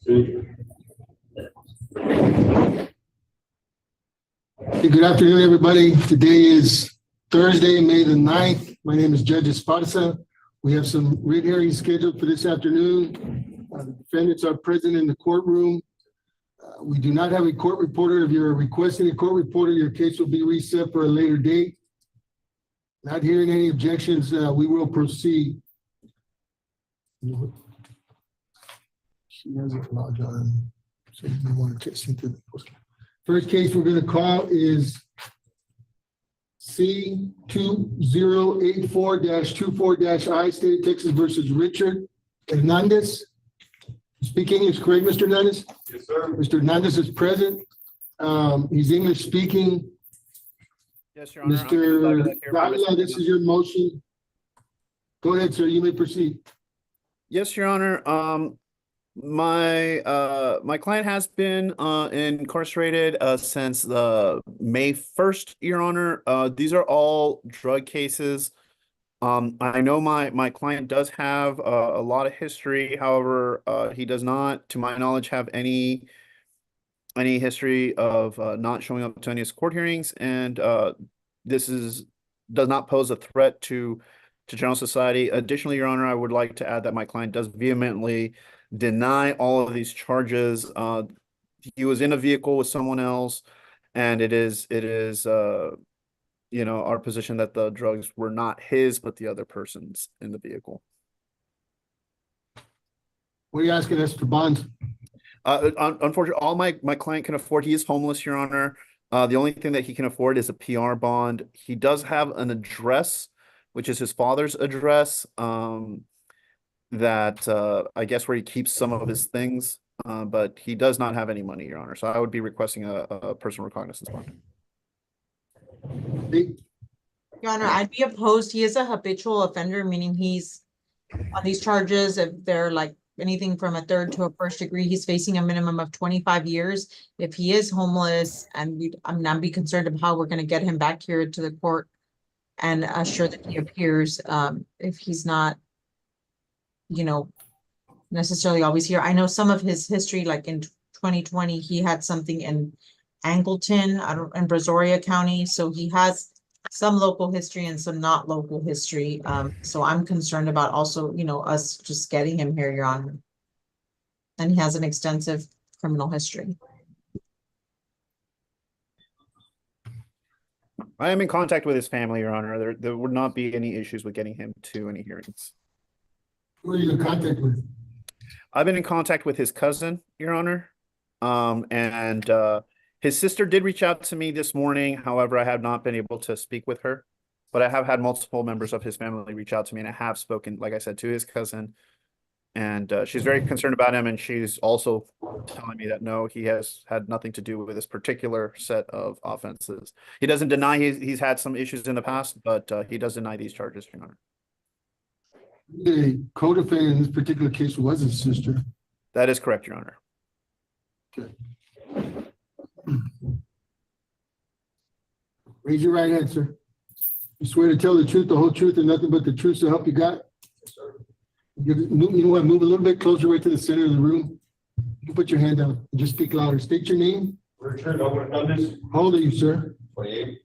Hey, good afternoon, everybody. Today is Thursday, May the 9th. My name is Judge Esparza. We have some writ hearings scheduled for this afternoon. The defendants are present in the courtroom. We do not have a court reporter. If you're requesting a court reporter, your case will be reset for a later date. Not hearing any objections, we will proceed. She hasn't logged on, so you may want to get into the post. First case we're going to call is C2084-24-I, State of Texas versus Richard Hernandez. Speak English, correct, Mr. Hernandez? Yes, sir. Mr. Hernandez is present. He's English speaking. Yes, Your Honor. Mr. Davila, this is your motion. Go ahead, sir. You may proceed. Yes, Your Honor. My client has been incarcerated since May 1st, Your Honor. These are all drug cases. I know my client does have a lot of history. However, he does not, to my knowledge, have any history of not showing up to any court hearings, and this does not pose a threat to general society. Additionally, Your Honor, I would like to add that my client does vehemently deny all of these charges. He was in a vehicle with someone else, and it is our position that the drugs were not his but the other person's in the vehicle. What are you asking us for bonds? Unfortunately, all my client can afford, he is homeless, Your Honor. The only thing that he can afford is a PR bond. He does have an address, which is his father's address, that I guess where he keeps some of his things, but he does not have any money, Your Honor. So I would be requesting a personal recognizance bond. Your Honor, I'd be opposed. He is a habitual offender, meaning he's on these charges. If they're like anything from a third to a first degree, he's facing a minimum of 25 years. If he is homeless, and I'm not be concerned of how we're going to get him back here to the court and assure that he appears, if he's not, necessarily always here. I know some of his history, like in 2020, he had something in Angleton, in Brazoria County. So he has some local history and some not local history. So I'm concerned about also, us just getting him here, Your Honor. And he has an extensive criminal history. I am in contact with his family, Your Honor. There would not be any issues with getting him to any hearings. Who are you in contact with? I've been in contact with his cousin, Your Honor. And his sister did reach out to me this morning. However, I have not been able to speak with her, but I have had multiple members of his family reach out to me, and I have spoken, like I said, to his cousin. And she's very concerned about him, and she's also telling me that no, he has had nothing to do with this particular set of offenses. He doesn't deny he's had some issues in the past, but he does deny these charges, Your Honor. The co-defendant in this particular case was his sister. That is correct, Your Honor. Okay. Raise your right hand, sir. You swear to tell the truth, the whole truth, and nothing but the truth, so help you God? Yes, sir. You know what? Move a little bit closer right to the center of the room. You can put your hand down and just speak louder. State your name. Richard Hernandez, How old are you, sir? 28.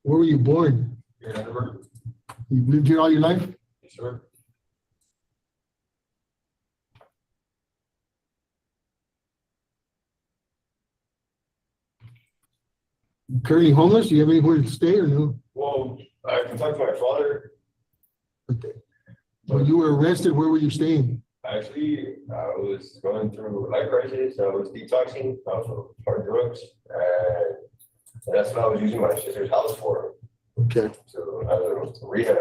Where were you born? Here in Edinburgh. You've lived here all your life? Yes, sir. You currently homeless? Do you have anywhere to stay or no? Well, I can talk to my father. Okay. When you were arrested, where were you staying? Actually, I was going through a life crisis. I was detoxing, also hard drugs, and that's what I was using my sister's house for. Okay. So I was rehab.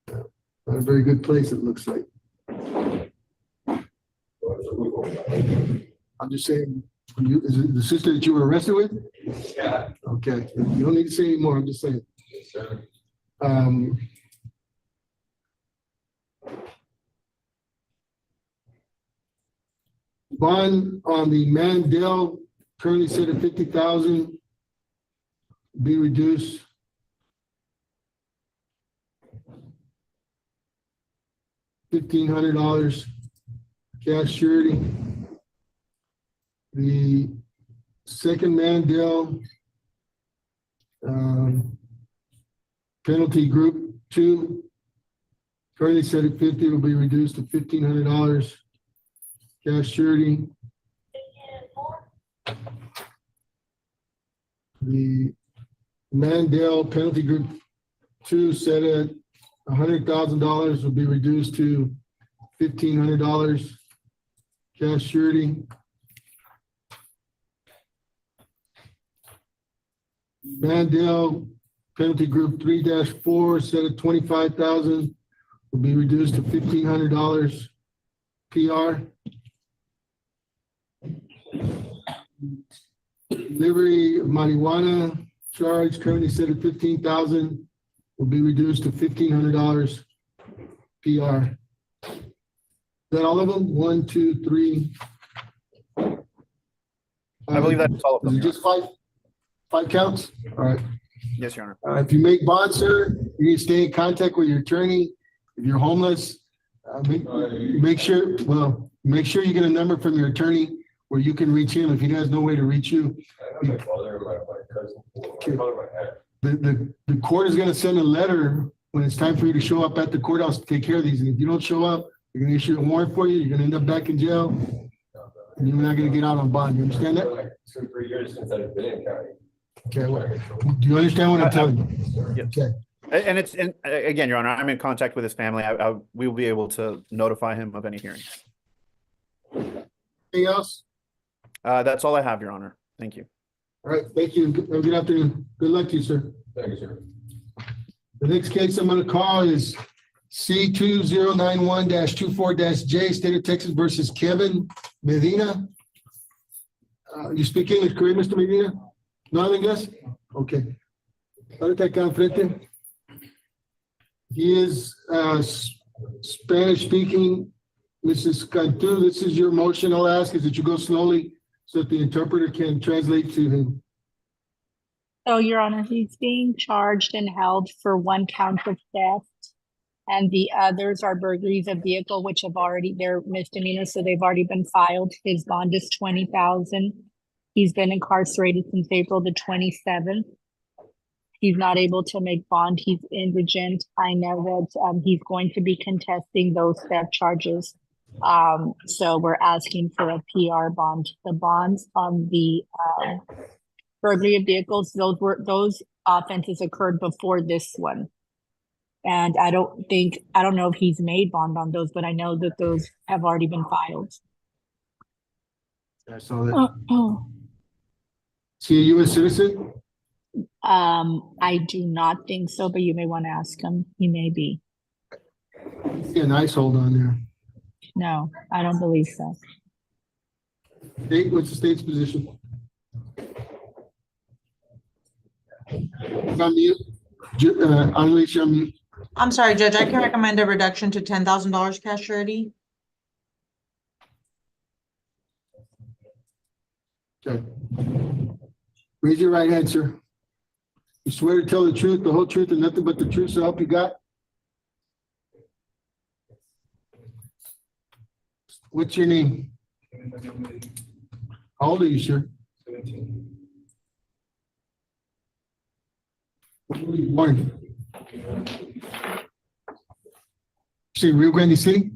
Not a very good place, it looks like. I'm just saying, is it the sister that you were arrested with? Yeah. Okay. You don't need to say any more. I'm just saying. Yes, sir. Bond on the Mandel currently set at 50,000, be reduced $1,500 cash surety. The second Mandel penalty group 2, currently set at 50, will be reduced to $1,500 cash surety. The Mandel penalty group 2, set at $100,000, will be reduced to $1,500 cash surety. Mandel penalty group 3-4, set at $25,000, will be reduced to $1,500 PR. Delivery of marijuana charge currently set at $15,000, will be reduced to $1,500 PR. Is that all of them? 1, 2, 3. I believe that's all of Is them. it just 5 counts? All right. Yes, Your Honor. If you make bond, sir, you need to stay in contact with your attorney. If you're homeless, make sure you get a number from your attorney where you can reach him if he has no way to reach you. I know my father and my cousin, my father, my aunt. The court is gonna send a letter when it's time for you to show up at the courthouse to take care of these. And if you don't show up, they're gonna issue a warrant for you. You're gonna end up back in jail. And you're not gonna get out on bond. You understand It's that? been like 2 or 3 years since I've been in county. Okay, well, do you understand what I'm telling you? Yes. Okay. And again, Your Honor, I'm in contact with his family. We will be able to notify him of any hearings. Anything else? That's all I have, Your Honor. Thank you. All right, thank you. Good afternoon. Good luck to you, sir. Thank you, sir. The next case I'm gonna call is C 2091-24-J, State of Texas versus Kevin Medina. You speak English, correct, Mr. Medina? No inglés? Okay. Ahorita acá enfrente. He is Spanish speaking. Mrs. Cantu, this is your motion. I'll ask is that you go slowly so that the interpreter can translate to him. So, Your Honor, he's being charged and held for 1 count of theft, and the others are burglaries of vehicle, which they're misdemeanors, so they've already been filed. His bond is $20,000. He's been incarcerated since April the 27th. He's not able to make bond. He's indigent. I know that he's going to be contesting those theft charges. So we're asking for a PR bond. The bonds on the burglary of vehicles, those offenses occurred before this one. And I don't know if he's made bond on those, but I know that those have already been filed. I saw that. Is he a U.S. citizen? I do not think so, but you may want to ask him. He may be. I see an ICE hold on there. No, I don't believe so. State, what's the state's position? On mute. Unleash on mute. I'm sorry, Judge, I can recommend a reduction to $10,000 cash surety. Okay. Raise your right hand, sir. You swear to tell the truth, the whole truth, and nothing but the truth, so help you God? What's your name? How old are you, sir? 17. Where were you born? Say Rio Grande City?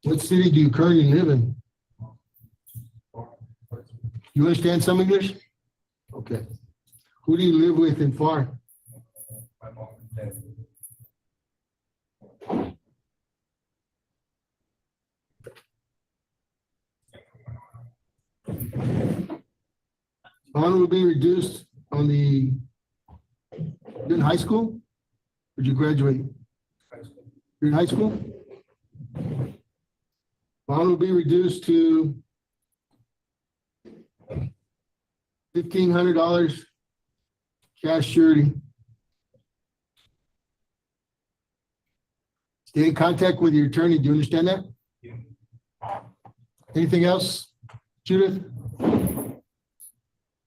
What city do you currently live in? You understand some English? Okay. Who do you live with in FAR? My mom and dad. Bond will be reduced on the, you're in high school? Or did you graduate? You're in high school? Bond will be reduced to $1,500 cash surety. Stay in contact with your attorney. Do you understand that? Anything else, Judith?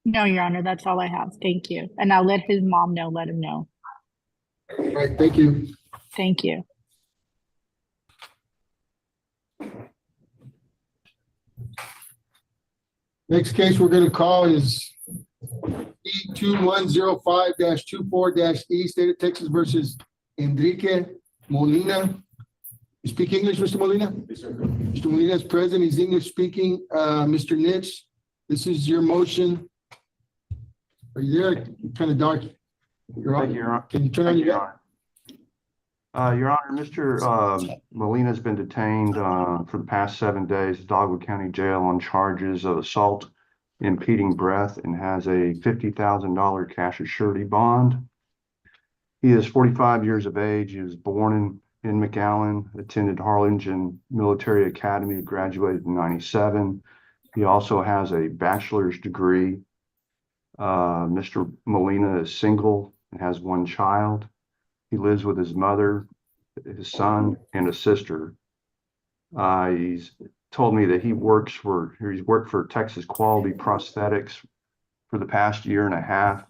No, Your Honor, that's all I have. Thank you. And I'll let his mom know, let him know. All right, thank you. Thank you. Next case we're gonna call is E 2105-24-E, State of Texas versus Enrique Molina. You speak English, Mr. Molina? Yes, sir. Mr. Molina is present. He's English speaking. Mr. Nitz, this is your motion. Are you there? Kind of dark. You're Thank on. you, Your Honor. Can you turn on Thank you, your? Your Honor, Mr. Molina has been detained for the past 7 days at Dogwood County Jail on charges of assault, impeding breath, and has a $50,000 cash as surety bond. He is 45 years of age. He was born in McAllen, attended Harlingen Military Academy, graduated in '97. He also has a bachelor's degree. Mr. Molina is single and has one child. He lives with his mother, his son, and a sister. He's told me that he's worked for Texas Quality Prosthetics for the past year and a half.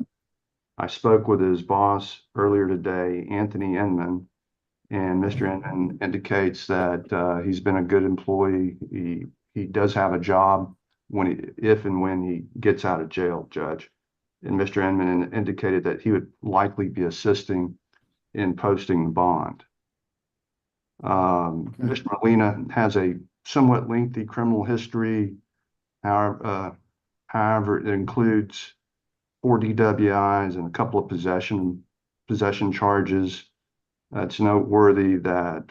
I spoke with his boss earlier today, Anthony Inman, and Mr. Inman indicates that he's been a good employee. He does have a job if and when he gets out of jail, Judge. And Mr. Inman indicated that he would likely be assisting in posting the bond. Mr. Molina has a somewhat lengthy criminal history. However, it includes 4 DWIs and a couple of possession charges. It's noteworthy that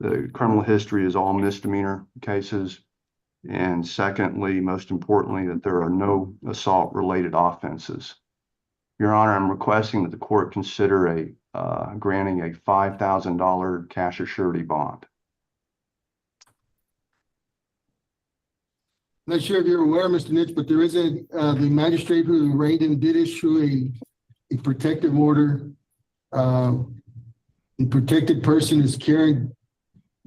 the criminal history is all misdemeanor cases. And secondly, most importantly, that there are no assault-related offenses. Your Honor, I'm requesting that the court consider granting a $5,000 cash as surety bond. Not sure if you're aware, Mr. Nitz, but there is the magistrate who arraigned him did issue a protective order. The protected person is Karen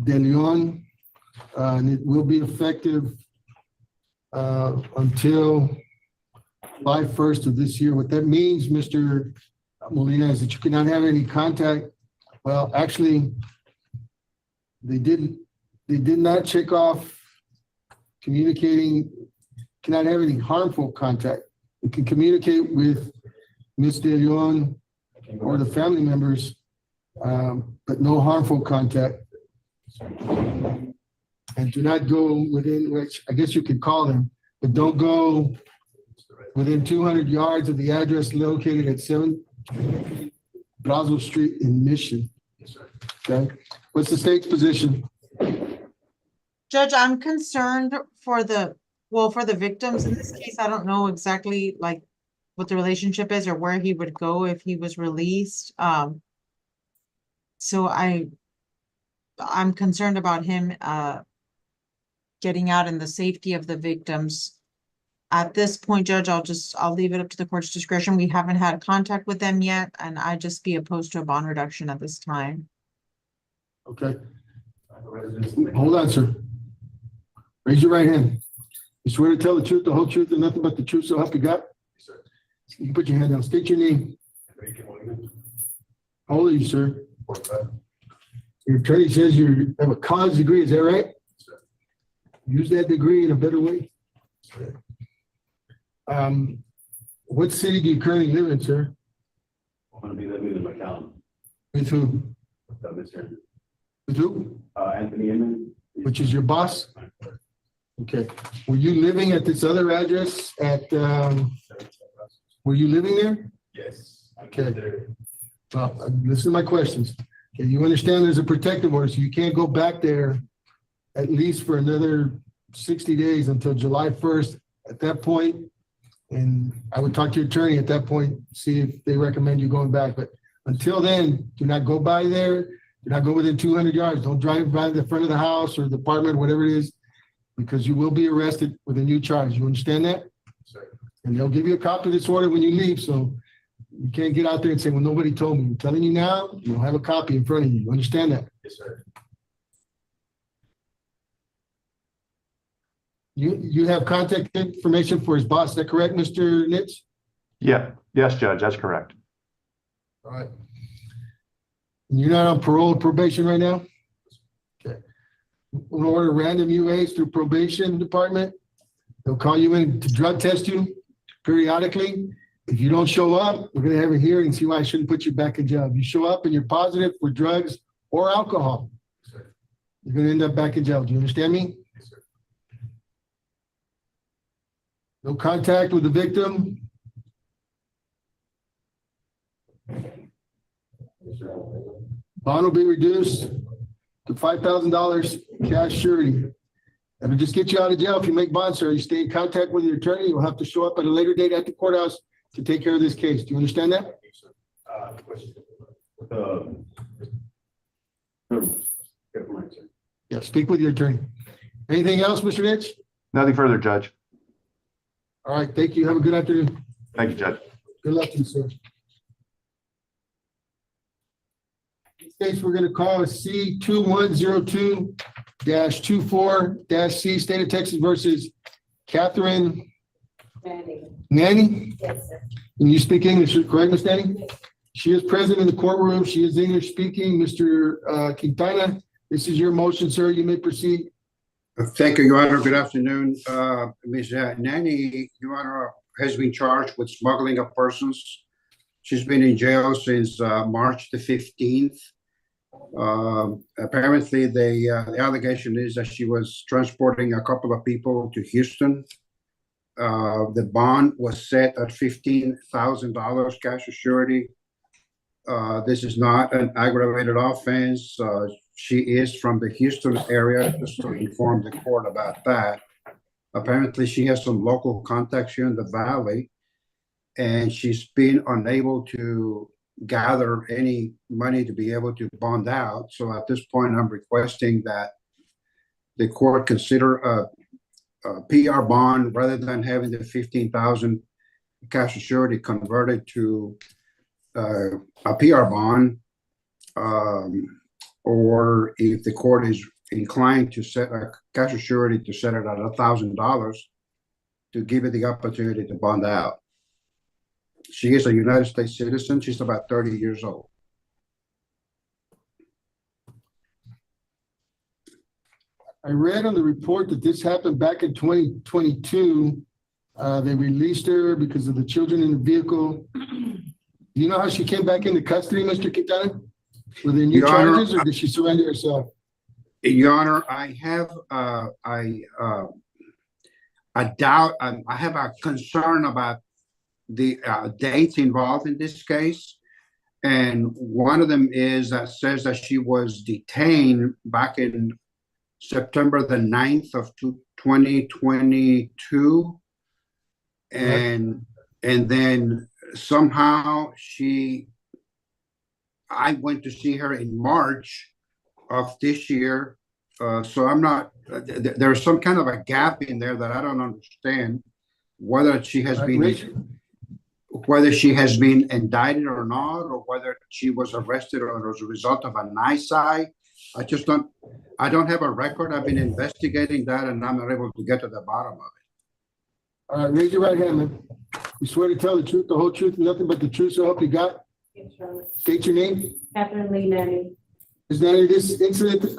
De Leon, and it will be effective until July 1st of this year. What that means, Mr. Molina, is that you cannot have any contact. Well, actually, they did not check off communicating, cannot have any harmful contact. You can communicate with Ms. De Leon or the family members, but no harmful contact. And do not go within, which I guess you could call them, but don't go within 200 yards of the address located at 7 Brazos Street in Mission. Okay, what's the state's position? Judge, I'm concerned for the victims in this case. I don't know exactly like what the relationship is or where he would go if he was released. So I'm concerned about him getting out in the safety of the victims. At this point, Judge, I'll leave it up to the court's discretion. We haven't had contact with them yet, and I'd just be opposed to a bond reduction at this time. Okay. Hold on, sir. Raise your right hand. You swear to tell the truth, the whole truth, and nothing but the truth, so help you God? Yes, sir. You can put your hand down. State your name. Enrique Molina, How old are you, sir? 45. Your attorney says you have a college degree, is that right? Sir. Use that degree in a better way. Sir. What city do you currently live in, sir? I'm gonna be living in McAllen With who? with Mr. With who? Anthony Inman. Which is your boss? Okay. Were you living at this other address at, were you living there? Yes. Okay. There. Well, listen to my questions. Okay, you understand there's a protective order, so you can't go back there at least for another 60 days until July 1st. At that point, and I would talk to your attorney at that point, see if they recommend you going back. But until then, do not go by there. Do not go within 200 yards. Don't drive by the front of the house or the apartment, whatever it is, because you will be arrested with a new charge. You understand that? Sir. And they'll give you a copy of this order when you leave, so you can't get out there and say, well, nobody told me. I'm telling you now, you don't have a copy in front of you. You understand that? Yes, sir. You have contact information for his boss. Is that correct, Mr. Nitz? Yeah, yes, Judge, that's correct. All right. And you're not on parole or probation right now? Okay. We'll order random UAs through probation department. They'll call you in to drug test you periodically. If you don't show up, we're gonna have a hearing and see why I shouldn't put you back in jail. If you show up and you're positive for drugs or alcohol, you're gonna end up back in jail. Do you understand me? No contact with the victim. Bond will be reduced to $5,000 cash surety. That'll just get you out of jail if you make bond, sir. You stay in contact with your attorney. You'll have to show up at a later date at the courthouse to take care of this case. Do you understand that? Question. Yeah, speak with your attorney. Anything else, Mr. Nitz? Nothing further, Judge. All right, thank you. Have a good afternoon. Thank you, Judge. Good luck to you, sir. This case we're gonna call C 2102-24-C, State of Texas versus Catherine Nanny. Yes, sir. Can you speak English, correct, Ms. Nanny? She is present in the courtroom. She is English speaking. Mr. Quintana, this is your motion, sir. You may proceed. Thank you, Your Honor. Good afternoon. Ms. Nanny, Your Honor, has been charged with smuggling of persons. She's been in jail since March the 15th. Apparently, the allegation is that she was transporting a couple of people to Houston. The bond was set at $15,000 cash surety. This is not an aggravated offense. She is from the Houston area, just to inform the court about that. Apparently, she has some local contacts here in the Valley, and she's been unable to gather any money to be able to bond out. So at this point, I'm requesting that the court consider a PR bond rather than having the $15,000 cash surety converted to a PR bond. Or if the court is inclined to set a cash surety to set it at $1,000 to give it the opportunity to bond out. She is a United States citizen. She's about 30 years old. I read on the report that this happened back in 2022. They released her because of the children in the vehicle. Do you know how she came back into custody, Mr. Quintana? Were there new Your Honor, charges or did she surrender herself? Your Honor, I have a doubt. I have a concern about the dates involved in this case. And one of them is that says that she was detained back in September the 9th of 2022. And then somehow I went to see her in March of this year. So I'm not, there's some kind of a gap in there that I don't understand whether she has been indicted or not, or whether she was arrested or as a result of a NICI. I don't have a record. I've been investigating that and I'm not able to get to the bottom of it. All right, raise your right hand, man. You swear to tell the truth, the whole truth, and nothing but the truth, so help you God? Yes, Your Honor. State your name. Catherine Lee Nanny. Ms. Nanny, this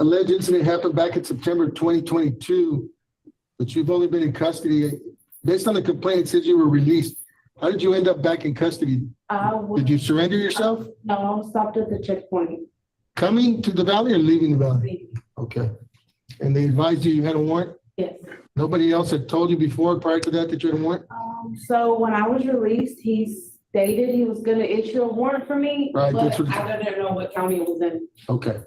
alleged incident happened back in September 2022, but you've only been in custody. Based on the complaint, it says you were released. How did you end up back in custody? Did you surrender yourself? No, I was stopped at the checkpoint. Coming to the Valley or leaving the Valley? Leaving. Okay. And they advised you had a warrant? Yes. Nobody else had told you before, prior to that you had a warrant? So when I was released, he stated he was gonna issue a warrant for me, Right, but that's what- I didn't know what county it was in. Okay.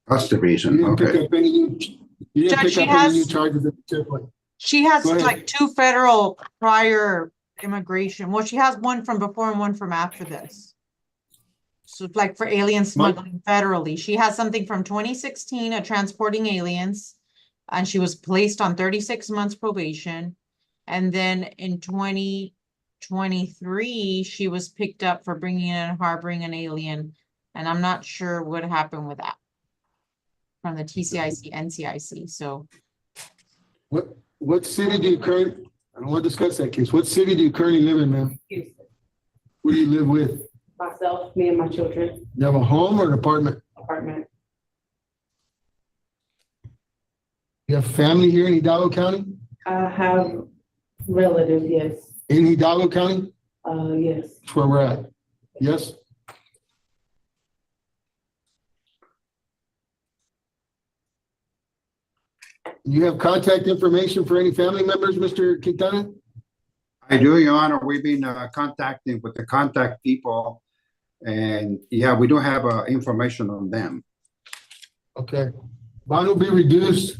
That's the You reason, didn't pick okay. up any Judge, she new has- charges at the checkpoint? She has Go ahead. like 2 federal prior immigration. Well, she has one from before and one from after this. So it's like for alien smuggling federally. She has something from 2016 of transporting aliens. And she was placed on 36 months probation. And then in 2023, she was picked up for bringing in and harboring an alien. And I'm not sure what happened with that. From the TCIC, NCIC, so. What city do you currently, I don't want to discuss that case. What city do you currently live in, ma'am? Houston. Who do you live with? Myself, me and my children, You have a home or an apartment? apartment. You have family here in Hidalgo County? I have relatives, yes. In Hidalgo County? Yes. That's where we're at. Yes? You have contact information for any family members, Mr. Quintana? I do, Your Honor. We've been contacting with the contact people. And yeah, we do have information on them. Okay. Bond will be reduced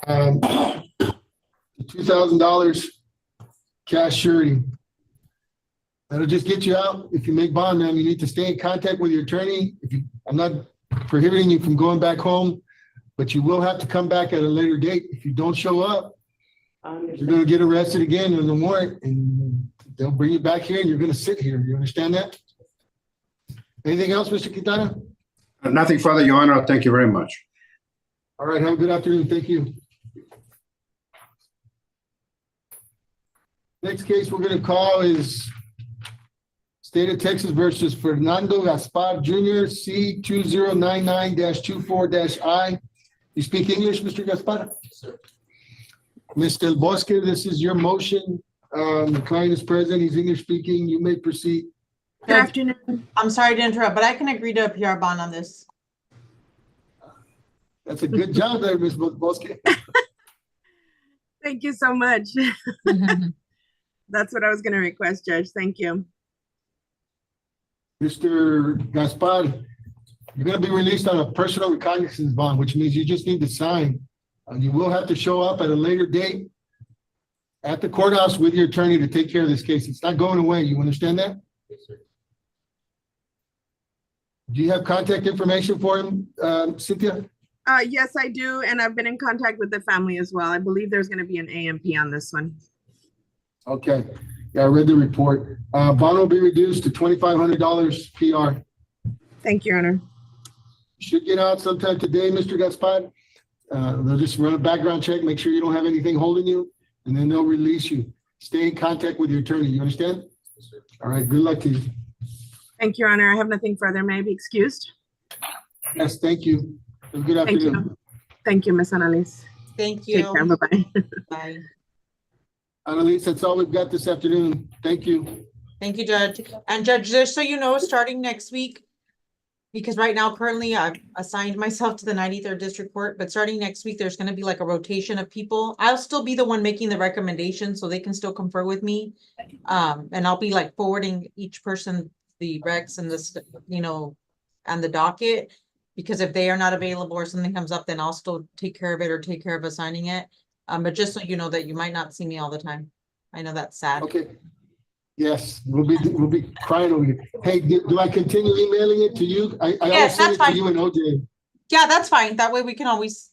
to $2,000 cash surety. That'll just get you out. If you make bond, man, you need to stay in contact with your attorney. I'm not prohibiting you from going back home, but you will have to come back at a later date. If you don't show up, you're gonna get arrested again on the warrant, and they'll bring you back here and you're gonna sit here. You understand that? Anything else, Mr. Quintana? Nothing further, Your Honor. Thank you very much. All right, have a good afternoon. Thank you. Next case we're gonna call is State of Texas versus Fernando Gaspar Jr., C 2099-24-I. You speak English, Mr. Gaspar? Yes, sir. Mr. El Bosque, this is your motion. The client is present. He's English speaking. You may proceed. Good afternoon. I'm sorry to interrupt, but I can agree to a PR bond on this. That's a good job there, Ms. Bosque. Thank you so much. That's what I was going to request, Judge. Thank you. Mr. Gaspar, you're going to be released on a personal recognizance bond, which means you just need to sign. You will have to show up at a later date at the courthouse with your attorney to take care of this case. It's not going away. You understand that? Yes, sir. Do you have contact information for him, Cynthia? Yes, I do. And I've been in contact with the family as well. I believe there's going to be an AMP on this one. Okay. Yeah, I read the report. Bond will be reduced to $2,500 PR. Thank you, Your Honor. Should get out sometime today, Mr. Gaspar. They'll just run a background check, make sure you don't have anything holding you, and then they'll release you. Stay in contact with your attorney. You understand? Yes, sir. All right. Good luck to you. Thank you, Your Honor. I have nothing further. May I be excused? Yes, thank you. Have a good Thank afternoon. you. Thank you, Ms. Annalise. Thank Take you. care. Bye-bye. Bye. Annalise, that's all we've got this afternoon. Thank you. Thank you, Judge. And Judge, just so you know, starting next week, because right now, currently, I've assigned myself to the 93rd District Court, but starting next week, there's gonna be like a rotation of people. I'll still be the one making the recommendation, so they can still confer with me. And I'll be like forwarding each person the recs and this, you know, and the docket. Because if they are not available or something comes up, then I'll still take care of it or take care of assigning it. But just so you know that you might not see me all the time. I know that's sad. Okay. Yes, we'll be crying over you. Hey, do I continue emailing it to you? I always Yes, send that's it to fine. you and OJ. Yeah, that's fine. That way we can always,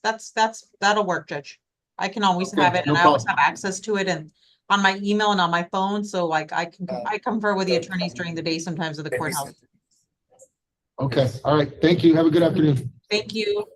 that'll work, Judge. I can always Okay, have it and no I always problem. have access to it and on my email and on my phone. So like I confer with the attorneys during the day sometimes at the courthouse. Okay, all right. Thank you. Have a good afternoon. Thank you.